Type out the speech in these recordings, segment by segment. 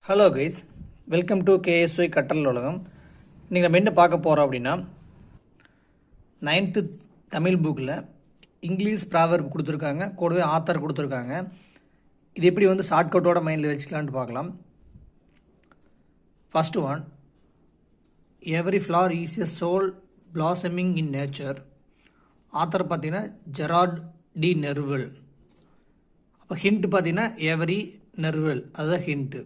Hello guys, welcome to KSY கற்றல் உலகம். இன்றைக்கி நம்ம என்ன பார்க்க போகிறோம் அப்படின்னா, 9th தமிழ் புக்கில் இங்கிலீஷ் ப்ராவர்ப் கொடுத்துருக்காங்க, கூடவே ஆத்தர் கொடுத்துருக்காங்க. இது எப்படி ஷார்ட்கட்டோட மைண்டில் வச்சுக்கலான்ட்டு பார்க்கலாம். First one, every flower is a soul blossoming in nature. Author பார்த்தீங்கன்னா ஜெரார்ட் டி நெர்வல். அப்போ ஹிண்ட் பார்த்தீங்கன்னா எவரி நெர்வல், அதுதான் ஹிண்ட்டு.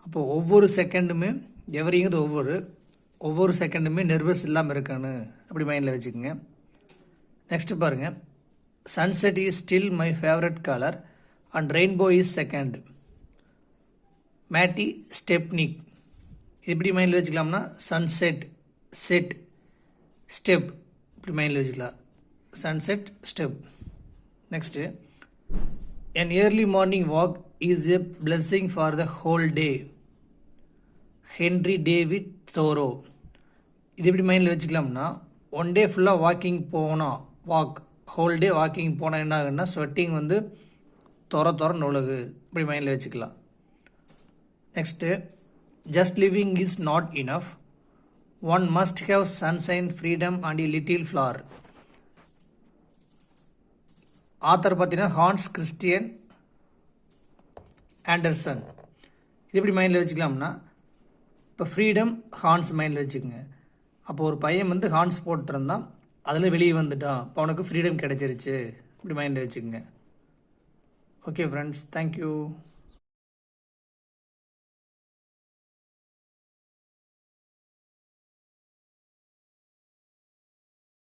அப்போது ஒவ்வொரு செகண்டுமே எவரிங்கிறது ஒவ்வொரு செகண்டுமே நெர்வஸ் இல்லாமல் இருக்கான்னு அப்படி மைண்டில் வச்சுக்கோங்க. நெக்ஸ்ட் பாருங்கள், sunset is still my favourite colour and rainbow is second. Mattie Stepanek. எப்படி மைண்டில் வச்சுக்கலாம்னா சன்செட், செட், ஸ்டெப், இப்படி மைண்டில் வச்சுக்கலாம். Sunset, step. Next, an early morning walk is a blessing for the whole day. Henry David Thoreau. இது எப்படி மைண்டில் வச்சுக்கலாம்னா, one day ஃபுல்லாக வாக்கிங் போனால் ஹோல் டே வாக்கிங் போனால் என்ன ஆகுன்னா ஸ்வெட்டிங் தொர நொழுகு, இப்படி மைண்டில் வச்சுக்கலாம். Next, just living is not enough, one must have sunshine, freedom and a little flower. Author பார்த்தீங்கன்னா ஹான்ஸ் கிறிஸ்டியன் ஆண்டர்சன். இது எப்படி மைண்டில் வச்சுக்கலாம்னா, இப்போ ஃப்ரீடம் ஹான்ஸ் மைண்டில் வச்சுக்கோங்க. அப்போ ஒரு பையன் ஹான்ஸ் போட்டுருந்தான், அதில் வெளியே வந்துட்டான், இப்போ அவனுக்கு ஃப்ரீடம் கிடைச்சிருச்சு, இப்படி மைண்டில் வச்சுக்கோங்க. Okay friends, thank you.